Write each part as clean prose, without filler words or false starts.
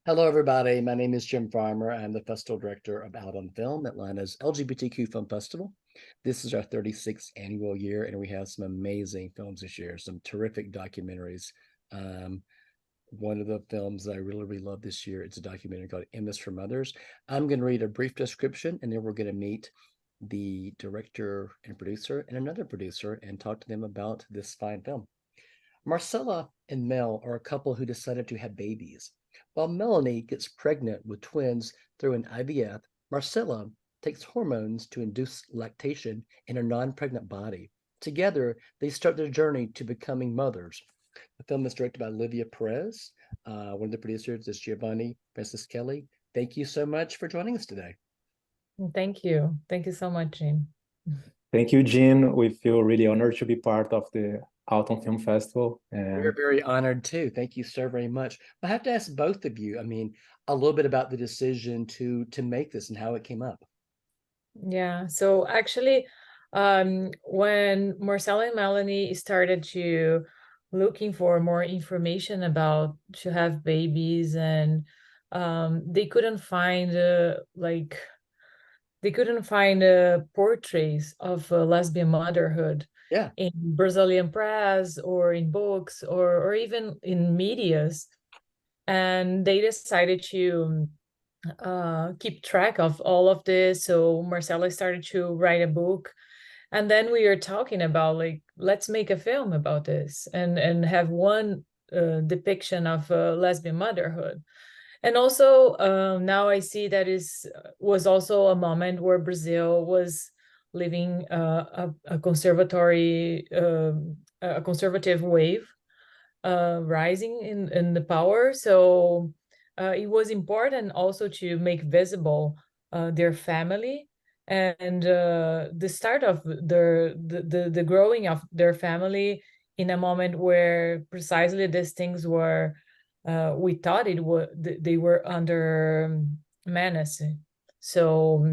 Hello, everybody. My name is Jim Farmer. I'm the festival director of Out on Film, Atlanta's LGBTQ Film Festival. This is our 36th annual year, and we have some amazing films this year, some terrific documentaries. Um, One of the films that I really love this year, it's a documentary called M is for Mothers. I'm going to read a brief description, and then we're going to meet the director and producer and another producer and talk to them about this fine film. Marcella and Mel are a couple who decided to have babies. While Melanie gets pregnant with twins through an IVF, Marcella takes hormones to induce lactation in her non pregnant body. Together, they start their journey to becoming mothers. The film is directed by Olivia Perez. One of the producers is Giovanni Francis Kelly. Thank you so much for joining us today. Thank you. Thank you so much, Jean. Thank you, Jean. We feel really honored to be part of the Autumn Film Festival. We're very honored too. Thank you so very much. I have to ask both of you, a little bit about the decision to make this and how it came up. Yeah, so actually, when Marcella and Melanie started to looking for more information about to have babies, and they couldn't find portraits of lesbian motherhood Yeah. in Brazilian press or in books or even in medias, and they decided to keep track of all of this. So Marcella started to write a book, and then we are talking about like, let's make a film about this and have one depiction of lesbian motherhood. And also now I see that is was also a moment where Brazil was living a conservative wave rising in the power. So it was important also to make visible their family and the start of the growing of their family in a moment where precisely these things were we thought they were under menace. So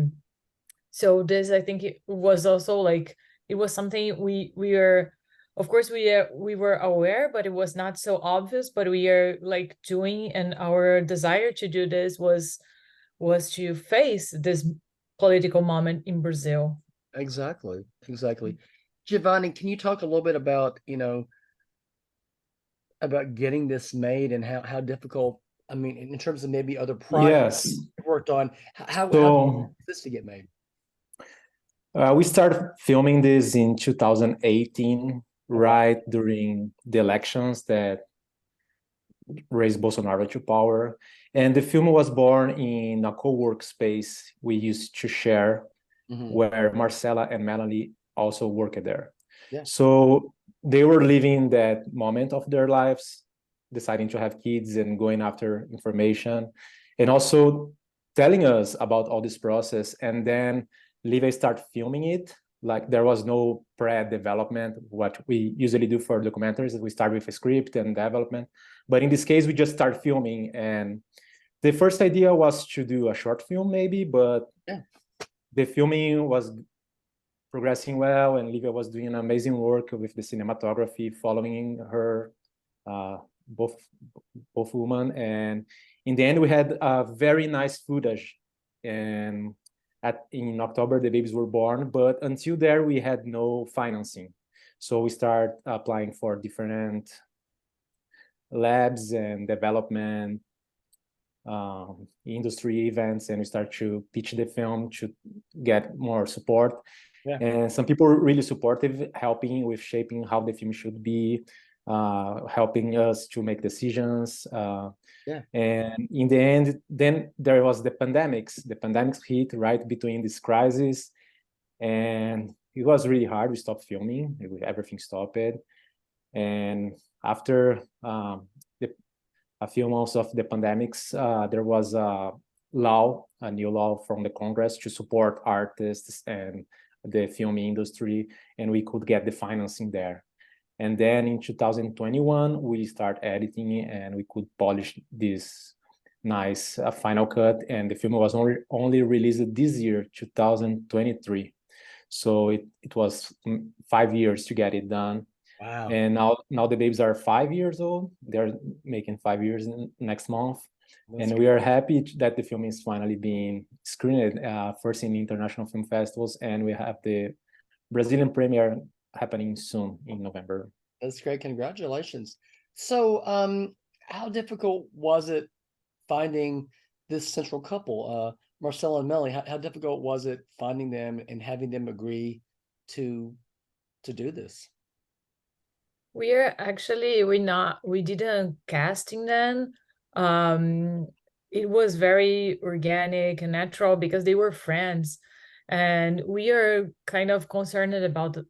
this, I think, it was also like it was something we are, of course, we were aware, but it was not so obvious. But we are like doing, and our desire to do this was to face this political moment in Brazil. Exactly. Giovanni, can you talk a little bit about, about getting this made and how difficult, in terms of maybe other projects Yes. you've worked on, how So this to get made? we started filming this in 2018, right during the elections that raised Bolsonaro to power. And the film was born in a co-work space we used to share, where Marcella and Melanie also worked there. Yeah. So they were living that moment of their lives, deciding to have kids and going after information, and also telling us about all this process. And then Livia started filming it. Like there was no pre-development, what we usually do for documentaries, we start with a script and development. But in this case, we just start filming. And the first idea was to do a short film maybe, but the filming was progressing well, and Livia was doing amazing work with the cinematography, following her, both women. And in the end, we had a very nice footage. And in October, the babies were born, but until there, we had no financing. So we start applying for different labs and development industry events, and we start to pitch the film to get more support. Yeah. And some people were really supportive, helping with shaping how the film should be, helping us to make decisions. And in the end, then there was the pandemics. The pandemics hit right between this crisis, and it was really hard. We stopped filming, everything stopped. And after a few months of the pandemics, there was a new law from the Congress to support artists and the film industry, and we could get the financing there. And then in 2021, we start editing, and we could polish this nice final cut. And the film was only released this year, 2023. So it was 5 years to get it done. Wow. And now the babies are 5 years old. They're making 5 years next month. And we are happy that the film is finally being screened first in international film festivals, and we have the Brazilian premiere happening soon in November. That's great. Congratulations. So, how difficult was it finding this central couple, Marcella and Melly? How difficult was it finding them and having them agree to do this? We didn't casting them. It was very organic and natural because they were friends, and we are kind of concerned about the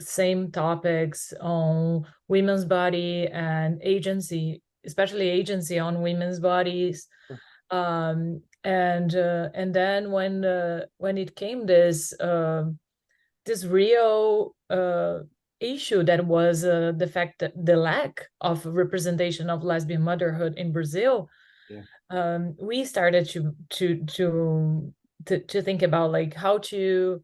same topics on women's body and agency, especially agency on women's bodies. And then when it came this real issue that was the fact that the lack of representation of lesbian motherhood in Brazil, we started to think about like how to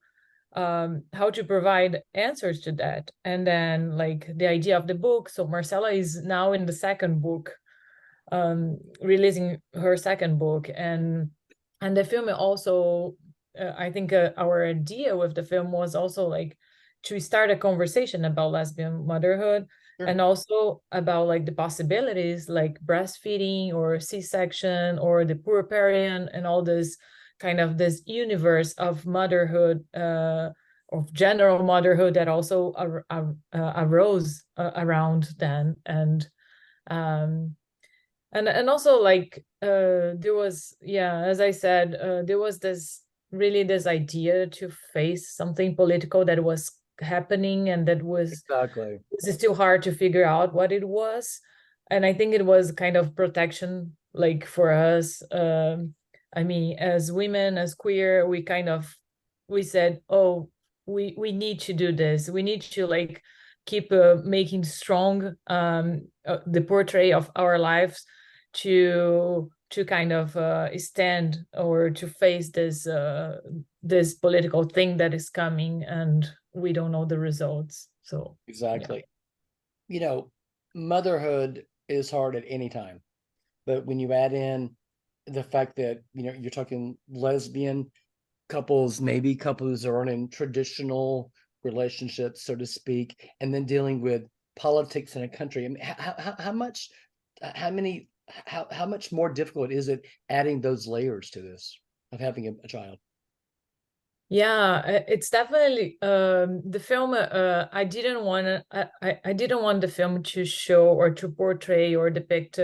provide answers to that. And then like the idea of the book. So Marcella is now in the second book, releasing her second book, and the film also, I think our idea with the film was also like to start a conversation about lesbian motherhood, and also about like the possibilities like breastfeeding or C-section or the puerperian and all this kind of this universe of motherhood, of general motherhood that also arose around then. And also like there was, as I said, there was this idea to face something political that was happening, and that was still hard to figure out what it was. And I think it was kind of protection, like for us. I mean, as women, as queer, we said, oh, we need to do this. We need to like keep making strong the portrait of our lives to kind of stand or to face this political thing that is coming, and we don't know the results. So exactly, you know, motherhood is hard at any time, but when you add in the fact that, you know, you're talking lesbian couples, maybe couples are in traditional relationships, so to speak, and then dealing with politics in a country. I mean, how much more difficult is it adding those layers to this of having a child? Yeah, it's definitely the film. I didn't want the film to show or to portray or depict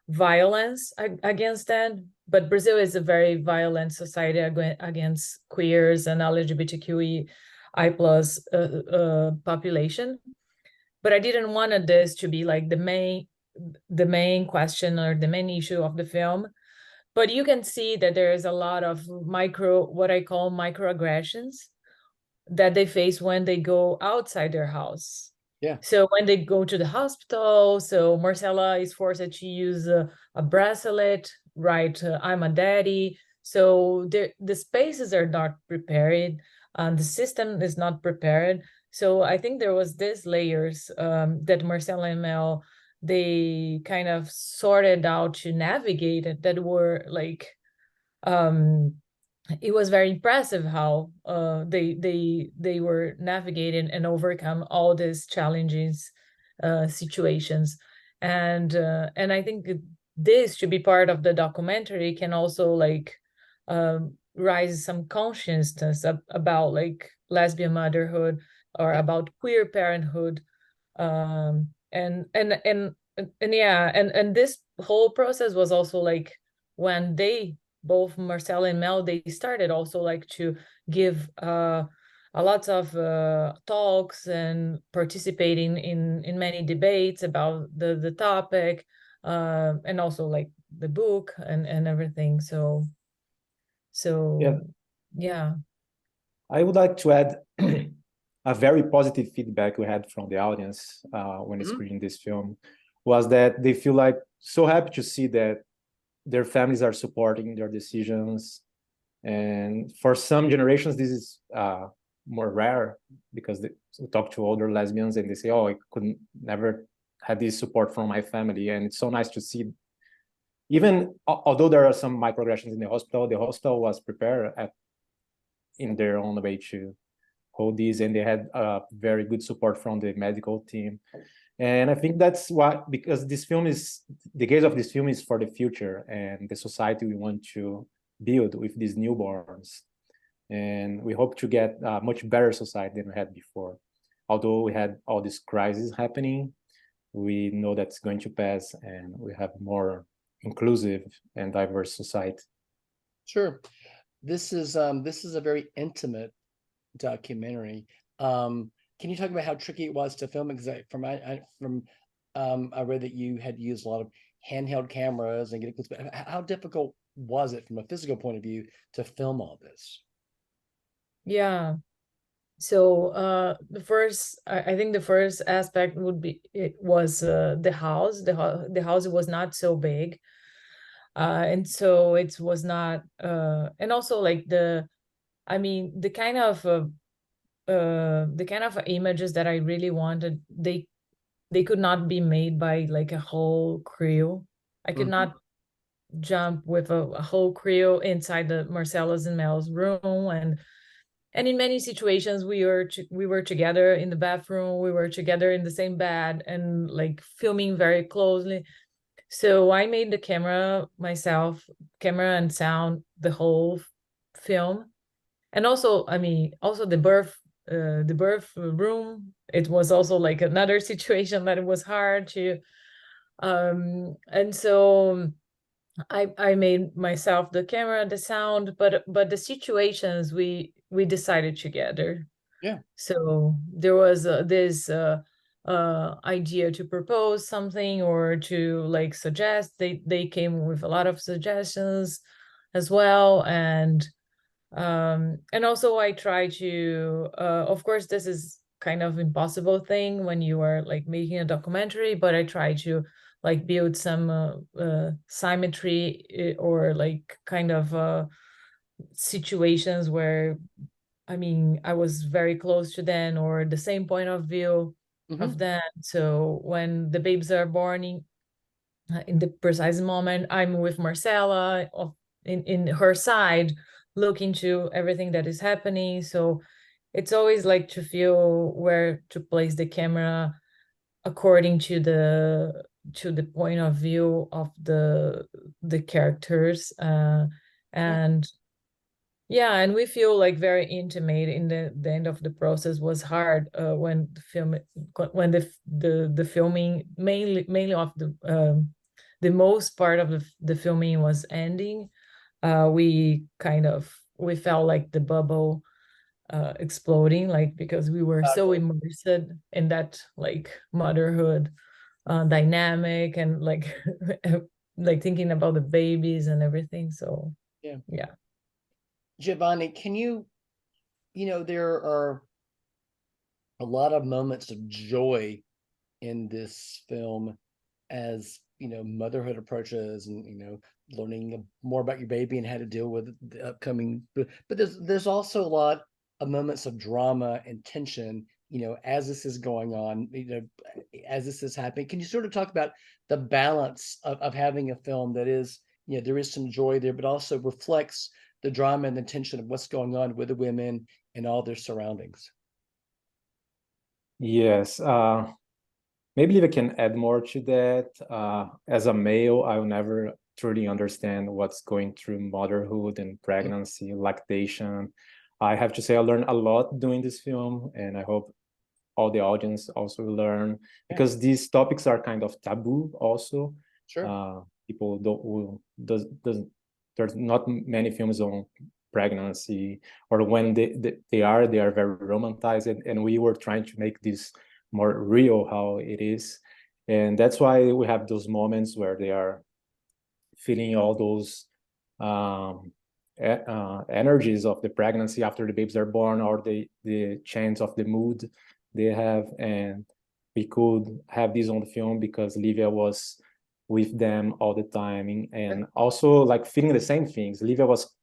violence against them. But Brazil is a very violent society against queers and LGBTQI plus population. But I didn't want this to be like the main question or the main issue of the film. But you can see that there is a lot of what I call microaggressions that they face when they go outside their house. Yeah. So when they go to the hospital, so Marcella is forced to use a bracelet, right? I'm a daddy. So the spaces are not prepared, and the system is not prepared. So I think there was these layers that Marcella and Mel, they kind of sorted out to navigate it, that were like it was very impressive how they were navigating and overcome all these challenges situations. And I think this should be part of the documentary, can also like raise some consciousness about like lesbian motherhood or about queer parenthood. And this whole process was also like when both Marcella and Mel, they started also like to give a lot of talks and participating in many debates about the topic, and also like the book and everything. So yeah. I would like to add a very positive feedback we had from the audience when screening this film was that they feel like so happy to see that their families are supporting their decisions. And for some generations, this is more rare, because they talk to older lesbians and they say, oh, I couldn't never had this support from my family. And it's so nice to see even although there are some microaggressions in the hospital was prepared in their own way to hold these, and they had very good support from the medical team. And I think that's why, because the case of this film is for the future and the society we want to build with these newborns. And we hope to get a much better society than we had before. Although we had all these crises happening, we know that's going to pass and we have more inclusive and diverse society. Sure. This is a very intimate documentary. Can you talk about how tricky it was to film? Because I read that you had used a lot of handheld cameras and getting close. How difficult was it from a physical point of view to film all this? Yeah. So I think the first aspect would be the house. The house was not so big, and so it was not. And also like the kind of images that I really wanted, they could not be made by like a whole crew. I could not jump with a whole crew inside the Marcellus and Mel's room, and in many situations we were together in the bathroom, we were together in the same bed and like filming very closely. So I made the camera myself, camera and sound, the whole film. And also, also the birth room, it was also like another situation that it was hard to and so I made myself the camera, the sound, but the situations we decided together. Yeah. So there was this idea to propose something or to like suggest. They came with a lot of suggestions as well, and also I try to of course this is kind of impossible thing when you are like making a documentary, but I try to like build some symmetry or like kind of situations where I was very close to them or the same point of view of them. So when the babies are born in the precise moment, I'm with Marcella in her side, looking to everything that is happening. So it's always like to feel where to place the camera according to the point of view of the characters, and yeah, and we feel like very intimate in the end of the process. Was hard when the filming mainly of the most part of the filming was ending. We felt like the bubble exploding, like because we were so immersed in that like motherhood dynamic and like like thinking about the babies and everything. So yeah. Giovanni, can you there are a lot of moments of joy in this film as motherhood approaches, and learning more about your baby and how to deal with the upcoming, but there's also a lot of moments of drama and tension as this is going on, as this is happening. Can you sort of talk about the balance of having a film that is, there is some joy there, but also reflects the drama and the tension of what's going on with the women and all their surroundings? Yes, maybe if I can add more to that. As a male, I will never truly understand what's going through motherhood and pregnancy, lactation. I have to say I learned a lot doing this film, and I hope all the audience also will learn, because these topics are kind of taboo also. Sure. People there's not many films on pregnancy, or when they are very romanticized, and we were trying to make this more real how it is. And that's why we have those moments where they are feeling all those energies of the pregnancy after the babies are born, or the change of the mood they have. And we could have this on the film because Livia was with them all the time, and also like feeling the same things. Livia was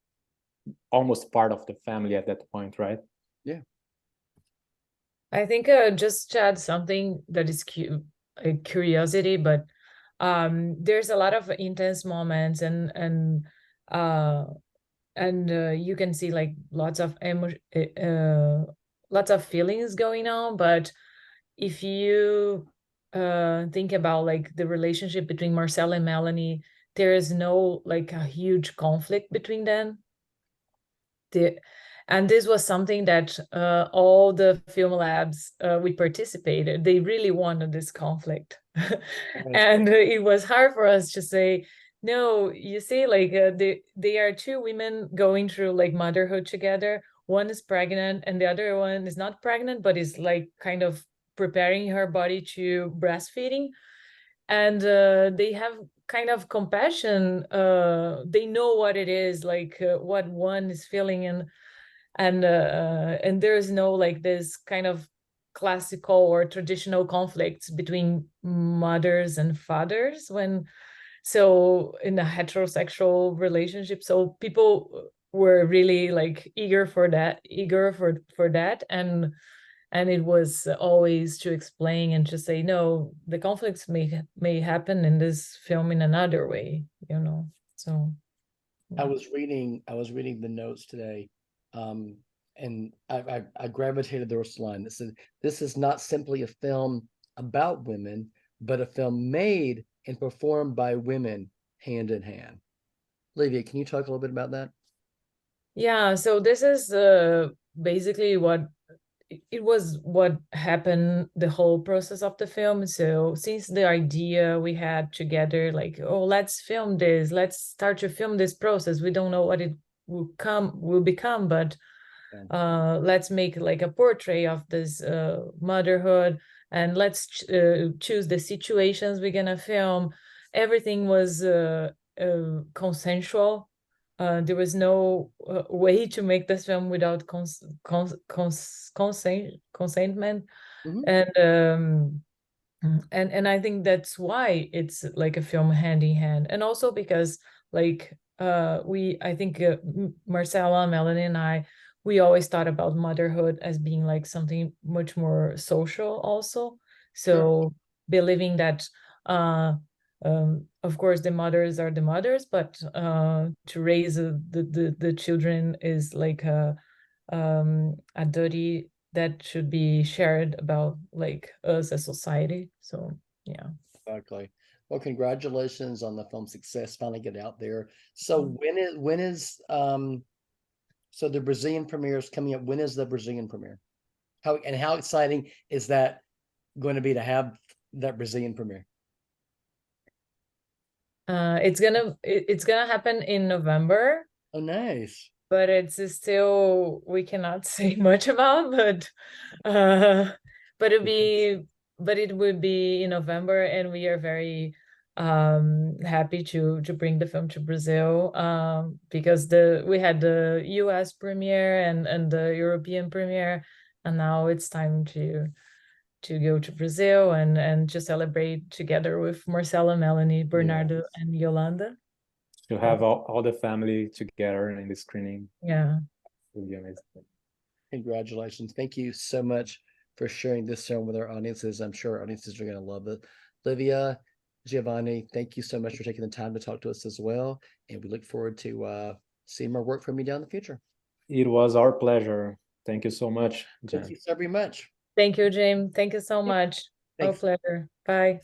almost part of the family at that point, right? Yeah. I think just to add something that is a curiosity, but there's a lot of intense moments, and you can see like lots of lots of feelings going on. But if you think about like the relationship between Marcel and Melanie, there is no like a huge conflict between them. And this was something that all the film labs we participated, they really wanted this conflict. And it was hard for us to say, no, you see, like they are two women going through like motherhood together. One is pregnant and the other one is not pregnant, but is like kind of preparing her body to breastfeeding. And they have kind of compassion. They know what it is, like what one is feeling, and there's no like this kind of classical or traditional conflicts between mothers and fathers so in a heterosexual relationship. So people were really like eager for that, and it was always to explain and to say, no, the conflicts may happen in this film in another way, so I was reading the notes today, and I gravitated to this line that said, "This is not simply a film about women, but a film made and performed by women hand in hand." Livia, can you talk a little bit about that? Yeah, so this is basically what happened the whole process of the film. So since the idea we had together, like, oh, let's film this, let's start to film this process. We don't know what it will become, but let's make like a portrait of this motherhood, and let's choose the situations we're gonna film. Everything was consensual. There was no way to make this film without consentment. Mhm. And I think that's why it's like a film hand in hand, and also because like I think Marcella, Melanie, and I, we always thought about motherhood as being like something much more social also. So believing that of course the mothers are the mothers, but to raise the children is like a duty that should be shared about like us as society. So yeah. Exactly. Well, congratulations on the film success, finally get out there. So when is so the Brazilian premiere is coming up. When is the Brazilian premiere? How exciting is that going to be to have that Brazilian premiere? It's gonna happen in November, Oh, nice. but it's still, we cannot say much about, but it would be in November, and we are very happy to bring the film to Brazil, because we had the US premiere and the European premiere, and now it's time to go to Brazil and to celebrate together with Marcela, Melanie, Bernardo, and Yolanda. To have all the family together in the screening. Yeah. Would be amazing. Congratulations. Thank you so much for sharing this film with our audiences. I'm sure our audiences are going to love it. Livia, Giovanni, thank you so much for taking the time to talk to us as well. And we look forward to seeing more work from you down in the future. It was our pleasure. Thank you so much, Jen. Thank you so very much. Thank you, James. Thank you so much. Our Thanks. pleasure. Bye.